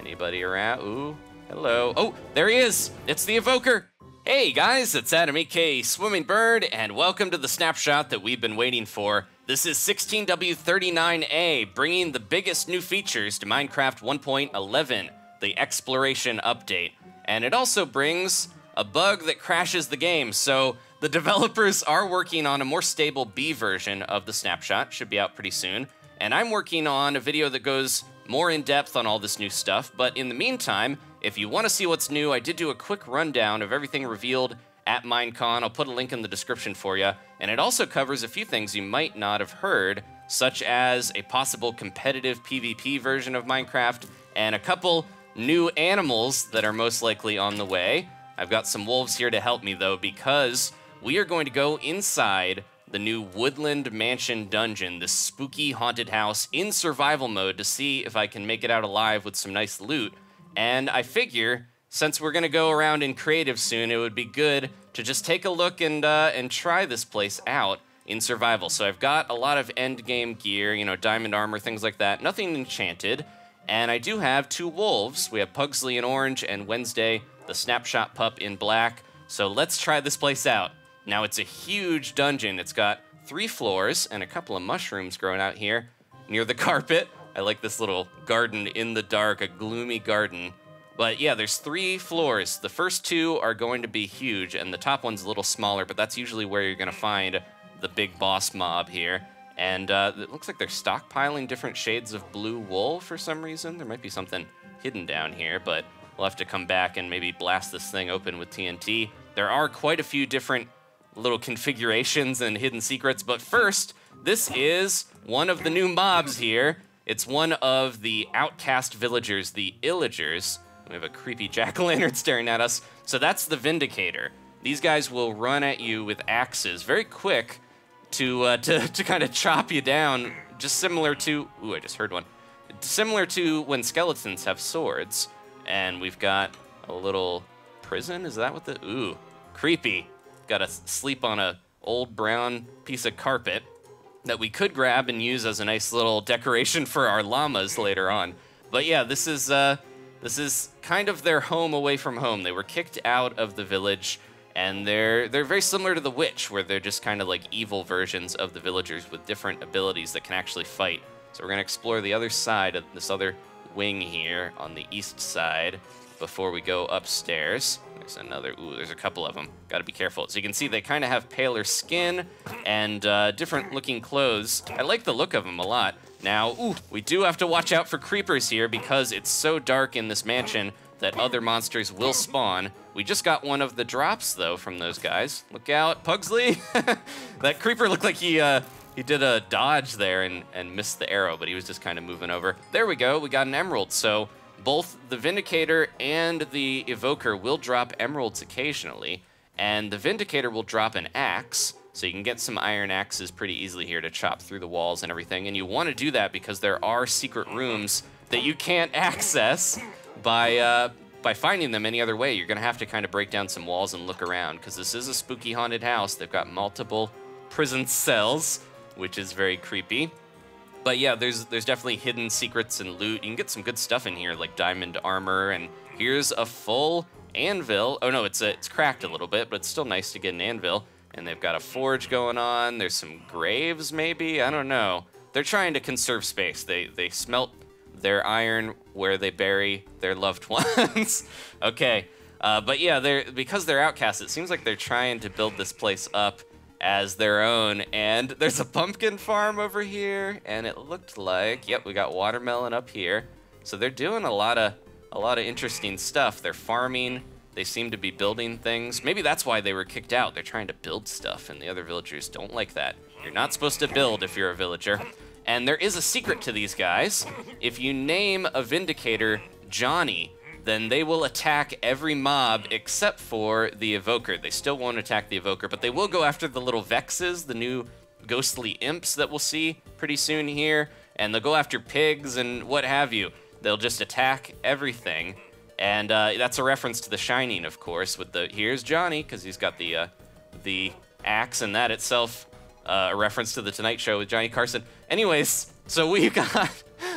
Anybody around? Ooh, hello. Oh, there he is. It's the Evoker. Hey guys, it's Adam aka Swimming Bird, and welcome to the snapshot that we've been waiting for. This is 16W39A, bringing the biggest new features to Minecraft 1.11, the Exploration Update. And it also brings a bug that crashes the game, so the developers are working on a more stable B version of the snapshot, should be out pretty soon. And I'm working on a video that goes more in depth on all this new stuff, but in the meantime, if you want to see what's new, I did do a quick rundown of everything revealed at Minecon. I'll put a link in the description for you, and it also covers a few things you might not have heard, such as a possible competitive PvP version of Minecraft, and a couple new animals that are most likely on the way. I've got some wolves here to help me though, because we are going to go inside the new Woodland Mansion dungeon, this spooky haunted house in survival mode, to see if I can make it out alive with some nice loot. And I figure, since we're gonna go around in creative soon, it would be good to just take a look and try this place out in survival. So I've got a lot of end game gear, you know, diamond armor, things like that, nothing enchanted. And I do have two wolves. We have Pugsley in orange and Wednesday, the Snapshot pup, in black. So let's try this place out. Now, it's a huge dungeon. It's got 3 floors and a couple of mushrooms growing out here near the carpet. I like this little garden in the dark, a gloomy garden. But yeah, there's 3 floors. The first 2 are going to be huge, and the top one's a little smaller, but that's usually where you're gonna find the big boss mob here. And it looks like they're stockpiling different shades of blue wool for some reason. There might be something hidden down here, but we'll have to come back and maybe blast this thing open with TNT. There are quite a few different little configurations and hidden secrets, but first, this is one of the new mobs here. It's one of the outcast villagers, the Illagers. We have a creepy jack-o'-lantern staring at us. So that's the Vindicator. These guys will run at you with axes, very quick to kind of chop you down, just similar to, ooh, I just heard one. Similar to when skeletons have swords. And we've got a little prison, is that what the, ooh, creepy. Gotta sleep on a old brown piece of carpet that we could grab and use as a nice little decoration for our llamas later on. But yeah, this is kind of their home away from home. They were kicked out of the village, and they're very similar to the witch, where they're just kind of like evil versions of the villagers with different abilities that can actually fight. So we're gonna explore the other side of this other wing here on the east side before we go upstairs. There's another, ooh, there's a couple of them. Gotta be careful. So you can see they kind of have paler skin and different looking clothes. I like the look of them a lot. Now, ooh, we do have to watch out for creepers here because it's so dark in this mansion that other monsters will spawn. We just got one of the drops though from those guys. Look out, Pugsley. That creeper looked like he did a dodge there and missed the arrow, but he was just kind of moving over. There we go, we got an emerald. So both the Vindicator and the Evoker will drop emeralds occasionally, and the Vindicator will drop an axe, so you can get some iron axes pretty easily here to chop through the walls and everything. And you want to do that because there are secret rooms that you can't access by finding them any other way. You're gonna have to kind of break down some walls and look around, because this is a spooky haunted house. They've got multiple prison cells, which is very creepy. But yeah, there's definitely hidden secrets and loot. You can get some good stuff in here, like diamond armor, and here's a full anvil. Oh no, it's cracked a little bit, but it's still nice to get an anvil. And they've got a forge going on. There's some graves, maybe? I don't know. They're trying to conserve space. They smelt their iron where they bury their loved ones. Okay, but yeah, because they're outcasts, it seems like they're trying to build this place up as their own. And there's a pumpkin farm over here, and it looked like, yep, we got watermelon up here. So they're doing a lot of interesting stuff. They're farming. They seem to be building things. Maybe that's why they were kicked out. They're trying to build stuff, and the other villagers don't like that. You're not supposed to build if you're a villager. And there is a secret to these guys. If you name a Vindicator Johnny, then they will attack every mob except for the Evoker. They still won't attack the Evoker, but they will go after the little Vexes, the new ghostly imps that we'll see pretty soon here, and they'll go after pigs and what have you. They'll just attack everything. And that's a reference to The Shining, of course, with the, here's Johnny, because he's got the axe, and that itself a reference to The Tonight Show with Johnny Carson. Anyways, so we've got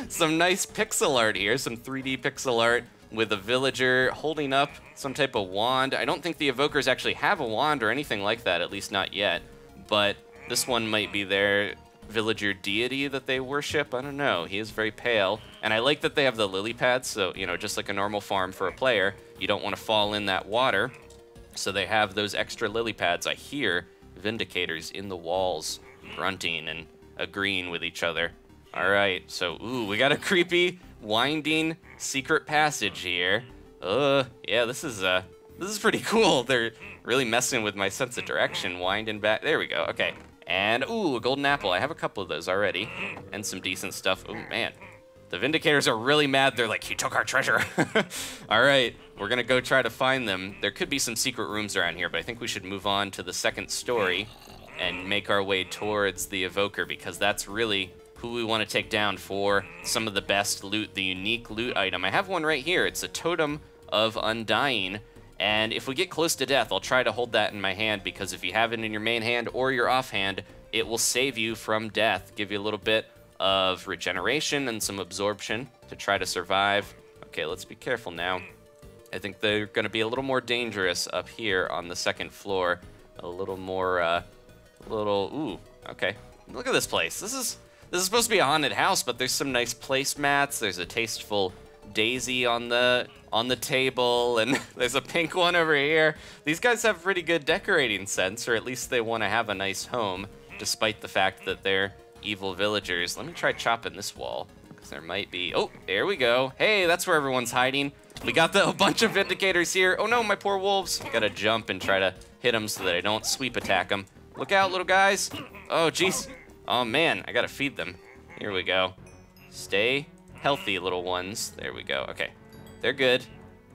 Some nice pixel art here, some 3D pixel art with a villager holding up some type of wand. I don't think the evokers actually have a wand or anything like that, at least not yet. But this one might be their villager deity that they worship. I don't know. He is very pale. And I like that they have the lily pads, so, you know, just like a normal farm for a player, you don't want to fall in that water. So they have those extra lily pads. I hear Vindicators in the walls grunting and agreeing with each other. All right, so, ooh, we got a creepy, winding secret passage here. Yeah, this is pretty cool. They're really messing with my sense of direction, winding back. There we go, okay. And, ooh, a golden apple. I have a couple of those already, and some decent stuff. Oh, man. The Vindicators are really mad. They're like, you took our treasure. All right, we're gonna go try to find them. There could be some secret rooms around here, but I think we should move on to the second story and make our way towards the Evoker, because that's really who we want to take down for some of the best loot, the unique loot item. I have one right here. It's a Totem of Undying, and if we get close to death, I'll try to hold that in my hand, because if you have it in your main hand or your offhand, it will save you from death, give you a little bit of regeneration and some absorption to try to survive. Okay, let's be careful now. I think they're going to be a little more dangerous up here on the second floor. A little more, ooh, okay. Look at this place. This is supposed to be a haunted house, but there's some nice placemats. There's a tasteful daisy on the table, and there's a pink one over here. These guys have pretty good decorating sense, or at least they want to have a nice home, despite the fact that they're evil villagers. Let me try chopping this wall, because there might be... Oh, there we go. Hey, that's where everyone's hiding. We got a bunch of Vindicators here. Oh no, my poor wolves. Gotta jump and try to hit them so that I don't sweep attack them. Look out, little guys. Oh, jeez. Oh man, I gotta feed them. Here we go. Stay healthy, little ones. There we go. Okay, they're good.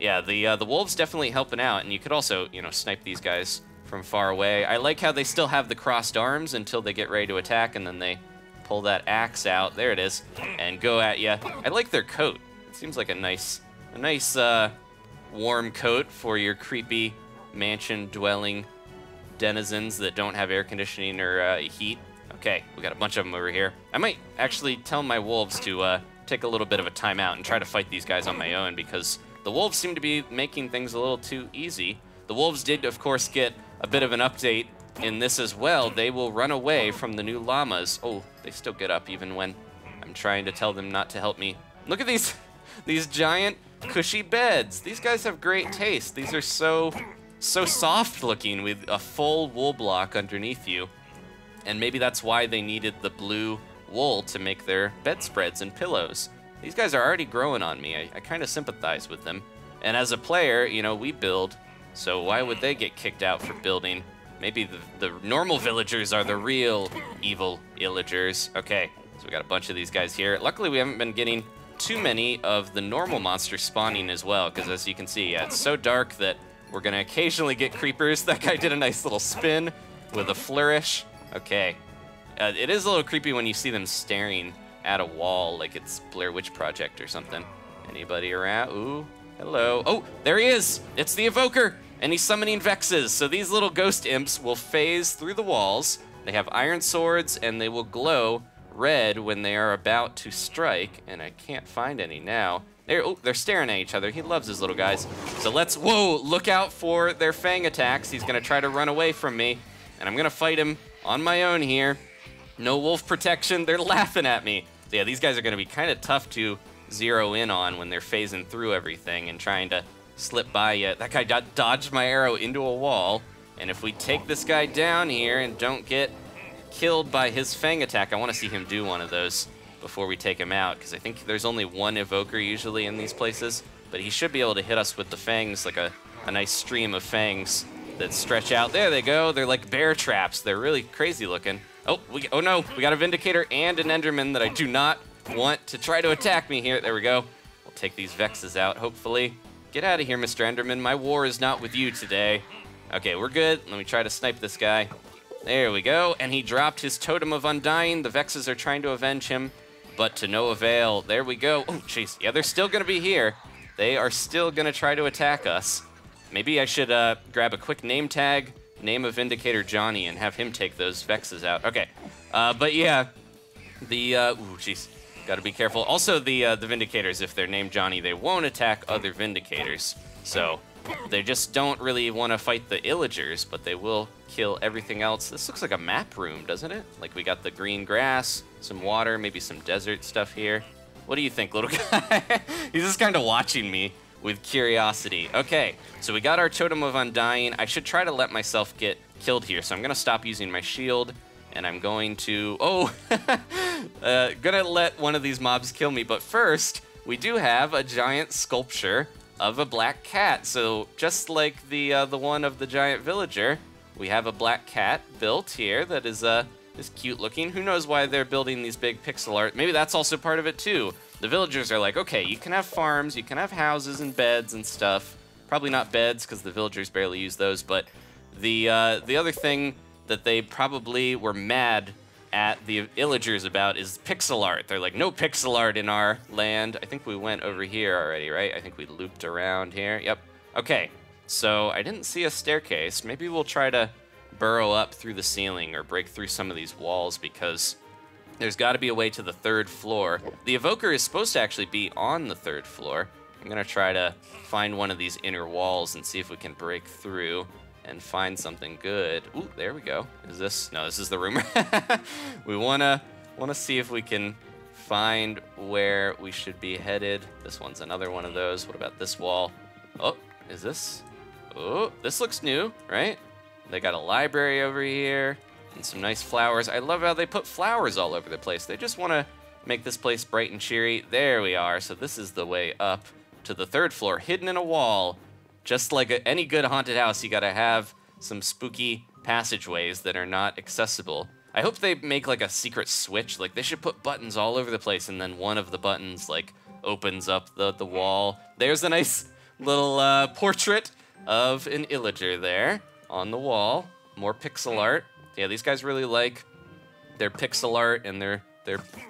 Yeah, the wolves definitely helping out, and you could also, you know, snipe these guys from far away. I like how they still have the crossed arms until they get ready to attack, and then they pull that axe out. There it is, and go at ya. I like their coat. It seems like a nice warm coat for your creepy mansion-dwelling denizens that don't have air conditioning or heat. Okay, we got a bunch of them over here. I might actually tell my wolves to take a little bit of a timeout and try to fight these guys on my own, because the wolves seem to be making things a little too easy. The wolves did, of course, get a bit of an update in this as well. They will run away from the new llamas. Oh, they still get up even when I'm trying to tell them not to help me. Look at these giant cushy beds. These guys have great taste. These are so soft looking with a full wool block underneath you. And maybe that's why they needed the blue wool to make their bedspreads and pillows. These guys are already growing on me. I kind of sympathize with them. And as a player, you know, we build, so why would they get kicked out for building? Maybe the normal villagers are the real evil illagers. Okay, so we got a bunch of these guys here. Luckily, we haven't been getting too many of the normal monsters spawning as well, because as you can see, yeah, it's so dark that we're gonna occasionally get creepers. That guy did a nice little spin with a flourish. Okay, it is a little creepy when you see them staring at a wall like it's Blair Witch Project or something. Anybody around? Ooh, hello. Oh, there he is. It's the Evoker, and he's summoning Vexes. So these little ghost imps will phase through the walls. They have iron swords, and they will glow red when they are about to strike, and I can't find any now. They're staring at each other. He loves his little guys. So let's, whoa, look out for their fang attacks. He's gonna try to run away from me, and I'm gonna fight him on my own here. No wolf protection, they're laughing at me. So yeah, these guys are gonna be kind of tough to zero in on when they're phasing through everything and trying to slip by you. That guy dodged my arrow into a wall, and if we take this guy down here and don't get killed by his fang attack, I wanna see him do one of those before we take him out, because I think there's only one Evoker usually in these places, but he should be able to hit us with the fangs, like a nice stream of fangs that stretch out. There they go. They're like bear traps. They're really crazy looking. Oh no, we got a Vindicator and an Enderman that I do not want to try to attack me here. There we go. We'll take these Vexes out, hopefully. Get out of here, Mr. Enderman. My war is not with you today. Okay, we're good. Let me try to snipe this guy. There we go. And he dropped his Totem of Undying. The Vexes are trying to avenge him, but to no avail. There we go. Oh, jeez. Yeah, they're still going to be here. They are still going to try to attack us. Maybe I should grab a quick name tag, name of Vindicator Johnny, and have him take those Vexes out. Okay. But yeah, ooh, jeez. Gotta be careful. Also, the Vindicators, if they're named Johnny, they won't attack other Vindicators. So they just don't really want to fight the Illagers, but they will kill everything else. This looks like a map room, doesn't it? Like we got the green grass, some water, maybe some desert stuff here. What do you think, little guy? He's just kind of watching me with curiosity. Okay, so we got our Totem of Undying. I should try to let myself get killed here, so I'm gonna stop using my shield, and I'm going to, gonna let one of these mobs kill me. But first, we do have a giant sculpture of a black cat. So just like the one of the giant villager, we have a black cat built here that is cute looking. Who knows why they're building these big pixel art? Maybe that's also part of it too. The villagers are like, okay, you can have farms, you can have houses and beds and stuff. Probably not beds because the villagers barely use those, but the other thing that they probably were mad at the Illagers about is pixel art. They're like, no pixel art in our land. I think we went over here already, right? I think we looped around here. Yep. Okay, so I didn't see a staircase. Maybe we'll try to burrow up through the ceiling or break through some of these walls because there's got to be a way to the 3rd floor. The Evoker is supposed to actually be on the 3rd floor. I'm going to try to find one of these inner walls and see if we can break through and find something good. Ooh, there we go. Is this? No, this is the room. We wanna see if we can find where we should be headed. This one's another one of those. What about this wall? Oh, is this? Oh, this looks new, right? They got a library over here and some nice flowers. I love how they put flowers all over the place. They just want to make this place bright and cheery. There we are. So this is the way up to the 3rd floor, hidden in a wall. Just like any good haunted house, you gotta have some spooky passageways that are not accessible. I hope they make like a secret switch. Like they should put buttons all over the place, and then one of the buttons like opens up the wall. There's a nice little portrait of an Illager there on the wall. More pixel art. Yeah, these guys really like their pixel art and their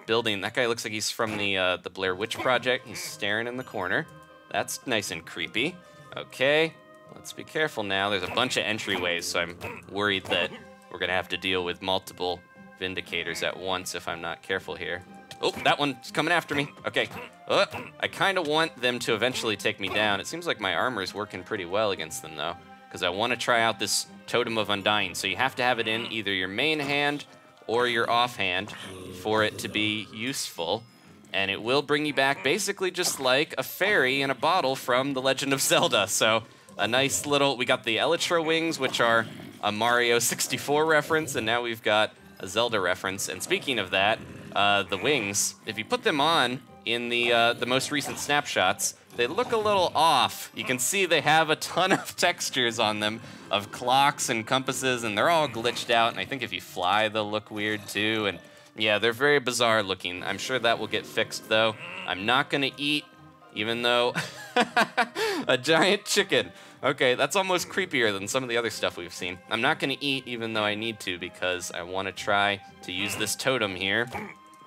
building. That guy looks like he's from the Blair Witch Project. He's staring in the corner. That's nice and creepy. Okay, let's be careful now. There's a bunch of entryways, so I'm worried that we're gonna have to deal with multiple Vindicators at once if I'm not careful here. Oh, that one's coming after me. Okay, I kind of want them to eventually take me down. It seems like my armor's working pretty well against them though, because I want to try out this Totem of Undying. So you have to have it in either your main hand or your offhand for it to be useful. And it will bring you back basically just like a fairy in a bottle from The Legend of Zelda. So a nice little, we got the Elytra wings, which are a Mario 64 reference, and now we've got a Zelda reference. And speaking of that, the wings, if you put them on in the most recent snapshots, they look a little off. You can see they have a ton of textures on them of clocks and compasses, and they're all glitched out. And I think if you fly, they'll look weird too. And yeah, they're very bizarre looking. I'm sure that will get fixed though. I'm not gonna eat, even though a giant chicken. Okay, that's almost creepier than some of the other stuff we've seen. I'm not gonna eat even though I need to because I wanna try to use this totem here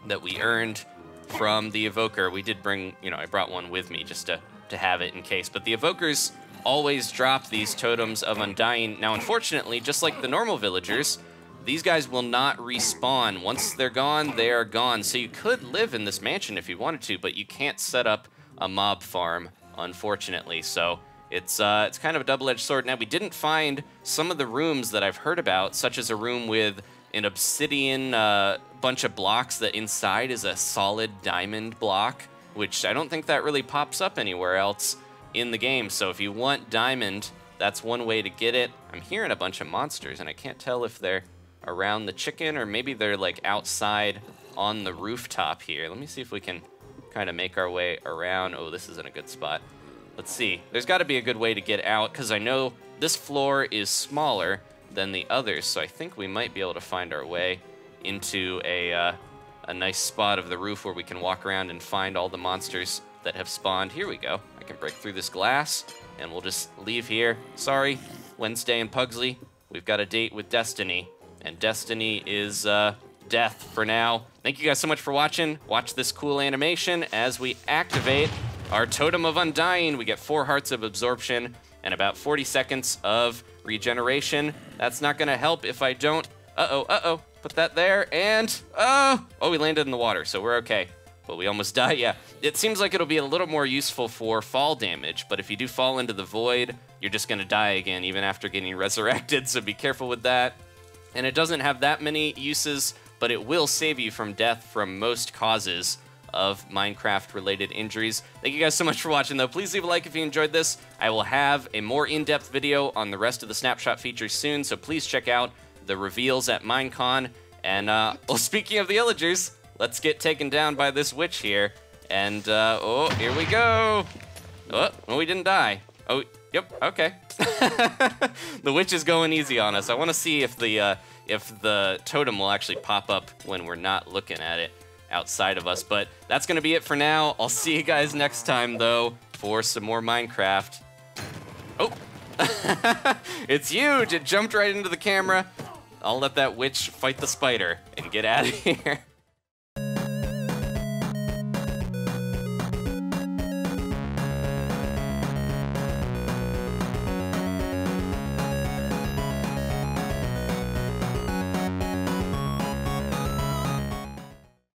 that we earned from the Evoker. We did bring, I brought one with me just to have it in case. But the Evokers always drop these Totems of Undying. Now, unfortunately, just like the normal villagers, these guys will not respawn. Once they're gone, they are gone. So you could live in this mansion if you wanted to, but you can't set up a mob farm, unfortunately. So it's kind of a double-edged sword. Now, we didn't find some of the rooms that I've heard about, such as a room with an obsidian bunch of blocks that inside is a solid diamond block, which I don't think that really pops up anywhere else in the game. So if you want diamond, that's one way to get it. I'm hearing a bunch of monsters, and I can't tell if they're around the chicken or maybe they're like outside on the rooftop here. Let me see if we can kind of make our way around. Oh, this isn't a good spot. Let's see. There's got to be a good way to get out because I know this floor is smaller than the others, so I think we might be able to find our way into a nice spot of the roof where we can walk around and find all the monsters that have spawned. Here we go. I can break through this glass and we'll just leave here. Sorry, Wednesday and Pugsley. We've got a date with Destiny. And Destiny is death for now. Thank you guys so much for watching. Watch this cool animation as we activate our Totem of Undying. We get 4 hearts of absorption and about 40 seconds of regeneration. That's not gonna help if I don't. Uh-oh. Put that there and, we landed in the water, so we're okay. but we almost died. Yeah, it seems like it'll be a little more useful for fall damage, but if you do fall into the void, you're just going to die again, even after getting resurrected, so be careful with that. And it doesn't have that many uses, but it will save you from death from most causes of Minecraft-related injuries. Thank you guys so much for watching, though. Please leave a like if you enjoyed this. I will have a more in-depth video on the rest of the Snapshot features soon, so please check out the reveals at Minecon. And, well, speaking of the Illagers, let's get taken down by this witch here. And, oh, here we go. Oh, well, we didn't die. Oh, yep, okay. The witch is going easy on us. I want to see if the totem will actually pop up when we're not looking at it outside of us. But that's going to be it for now. I'll see you guys next time, though, for some more Minecraft. Oh, it's huge. It jumped right into the camera. I'll let that witch fight the spider and get out of here.